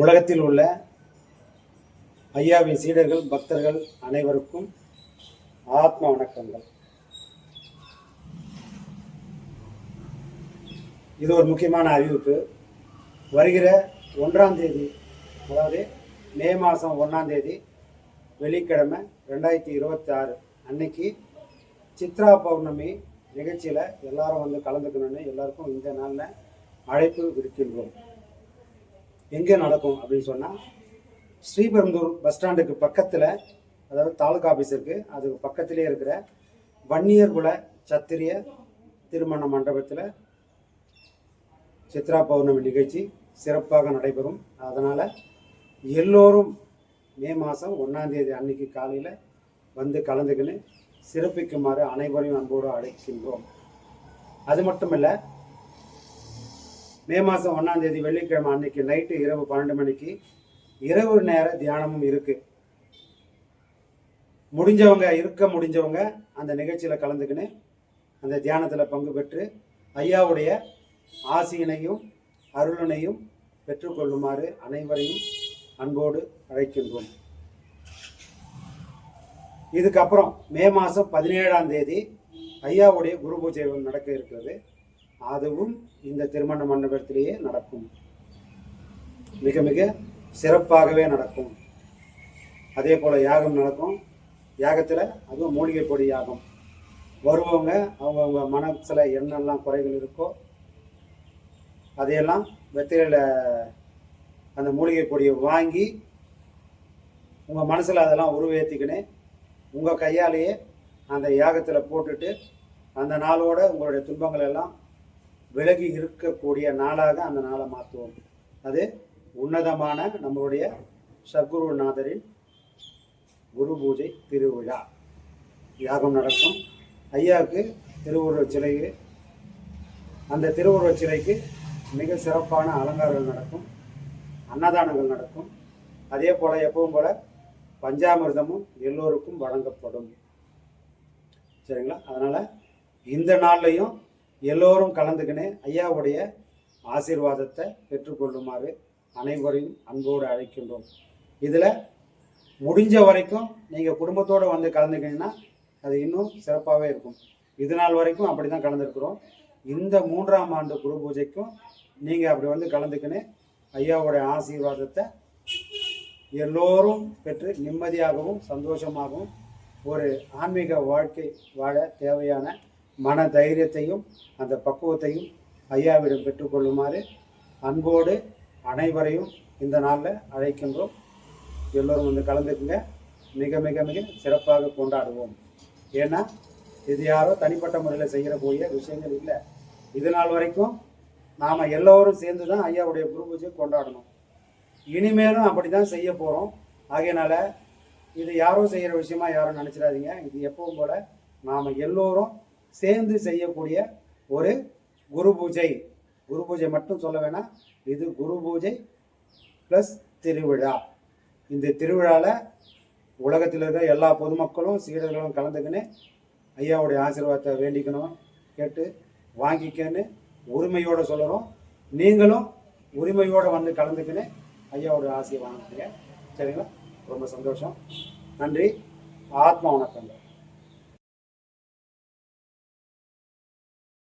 உலகத்தில் உள்ள ஐயாவின் சீடர்கள் பக்தர்கள் அனைவருக்கும் ஆத்ம வணக்கங்கள். இது ஒரு முக்கியமான அறிவிப்பு. வருகிற 1ஆம் தேதி, அதாவது மே மாதம் 1ஆம் தேதி வெள்ளிக்கிழமை 2026 அன்னைக்கு சித்ரா பௌர்ணமி நிகழ்ச்சியில் எல்லாரும் வந்து கலந்துக்கணும்னு எல்லாருக்கும் இந்த நாளில் அழைப்பு விடுக்கின்றோம். எங்கே நடக்கும் அப்படின்னு சொன்னால், ஸ்ரீபெரும்புதூர் பஸ் ஸ்டாண்டுக்கு பக்கத்தில், அதாவது தாலுகா ஆஃபீஸ் இருக்குது, அதுக்கு பக்கத்திலே இருக்கிற வன்னியர்குல சத்திரிய திருமண மண்டபத்தில் சித்ரா பௌர்ணமி நிகழ்ச்சி சிறப்பாக நடைபெறும். அதனால் எல்லோரும் மே மாதம் 1ஆம் தேதி அன்னைக்கு காலையில் வந்து கலந்துக்கின்னு சிறப்பிக்குமாறு அனைவரையும் அன்போடு அழைக்கின்றோம். அது மட்டும் இல்லை, மே மாதம் 1ஆம் தேதி வெள்ளிக்கிழமை அன்னைக்கு நைட்டு இரவு 12 மணிக்கு இரவு நேர தியானமும் இருக்கு. முடிஞ்சவங்க அந்த நிகழ்ச்சியில் கலந்துக்கின்னு அந்த தியானத்தில் பங்கு பெற்று ஐயாவுடைய ஆசியினையும் அருளினையும் பெற்றுக்கொள்ளுமாறு அனைவரையும் அன்போடு அழைக்கின்றோம். இதுக்கப்புறம் மே மாதம் 17ஆம் தேதி ஐயாவுடைய குரு பூஜை நடக்க இருக்கிறது. அதுவும் இந்த திருமண மண்டபத்திலேயே நடக்கும். மிக மிக சிறப்பாகவே நடக்கும். அதே போல் யாகம் நடக்கும். யாகத்தில் அதுவும் மூலிகை பொடி யாகம். வருவவங்க அவங்கவுங்க மனசில் என்னெல்லாம் குறைகள் இருக்கோ அதையெல்லாம் வெத்திலையில் அந்த மூலிகை பொடியை வாங்கி உங்கள் மனசில் அதெல்லாம் உருவேற்றிக்கின்னு உங்கள் கையாலேயே அந்த யாகத்தில் போட்டுட்டு அந்த நாளோட உங்களுடைய துன்பங்கள் எல்லாம் விலகி இருக்கக்கூடிய நாளாக அந்த நாளை மாற்றுவோம். அது உன்னதமான நம்மளுடைய சத்குருநாதரின் குரு பூஜை திருவிழா யாகம் நடக்கும். ஐயாவுக்கு திருவுருவச் சிலை, அந்த திருவுருவச் சிலைக்கு மிக சிறப்பான அலங்காரங்கள் நடக்கும், அன்னதானங்கள் நடக்கும். அதே போல் எப்பவும் போல் பஞ்சாமிர்தமும் எல்லோருக்கும் வழங்கப்படும். சரிங்களா? அதனால் இந்த நாள்லையும் எல்லோரும் கலந்துக்கின்னு ஐயாவுடைய ஆசீர்வாதத்தை பெற்றுக்கொள்ளுமாறு அனைவரையும் அன்போடு அழைக்கின்றோம். இதில் முடிஞ்ச வரைக்கும் நீங்கள் குடும்பத்தோடு வந்து கலந்துக்கிங்கன்னா அது இன்னும் சிறப்பாகவே இருக்கும். இது நாள் வரைக்கும் அப்படி தான் கலந்துருக்குறோம். இந்த 3ஆம் ஆண்டு குரு பூஜைக்கும் நீங்கள் அப்படி வந்து கலந்துக்கின்னு ஐயாவுடைய ஆசீர்வாதத்தை எல்லோரும் பெற்று நிம்மதியாகவும் சந்தோஷமாகவும் ஒரு ஆன்மீக வாழ்க்கை வாழ தேவையான மன தைரியத்தையும் அந்த பக்குவத்தையும் ஐயாவிடம் பெற்றுக்கொள்ளுமாறு அன்போடு அனைவரையும் இந்த நாளில் அழைக்கின்றோம். எல்லோரும் வந்து கலந்துக்குங்க. மிக மிக மிக சிறப்பாக கொண்டாடுவோம். ஏன்னா இது யாரோ தனிப்பட்ட முறையில் செய்யக்கூடிய விஷயங்கள் இல்லை. இது நாள் வரைக்கும் நாம் எல்லோரும் சேர்ந்து தான் ஐயாவுடைய குரு பூஜையை கொண்டாடணும். இனிமேலும் அப்படி தான் செய்ய போகிறோம். ஆகையினால இது யாரோ செய்கிற விஷயமா யாரும் நினச்சிடாதீங்க. இது எப்பவும் போல் நாம் எல்லோரும் சேர்ந்து செய்யக்கூடிய ஒரு குரு பூஜை. குரு பூஜை மட்டும் சொல்ல வேணாம், இது குரு பூஜை ப்ளஸ் திருவிழா. இந்த திருவிழாவில் உலகத்தில் இருக்கிற எல்லா பொதுமக்களும் சீடர்களும் கலந்துக்கின்னு ஐயாவுடைய ஆசீர்வாதத்தை வேண்டிக்கணும், கேட்டு வாங்கிக்கன்னு உரிமையோடு சொல்கிறோம். நீங்களும் உரிமையோடு வந்து கலந்துக்கின்னு ஐயாவுடைய ஆசையை வாங்கிக்கங்க. சரிங்களா? ரொம்ப சந்தோஷம். நன்றி. ஆத்மா வணக்கங்கள்.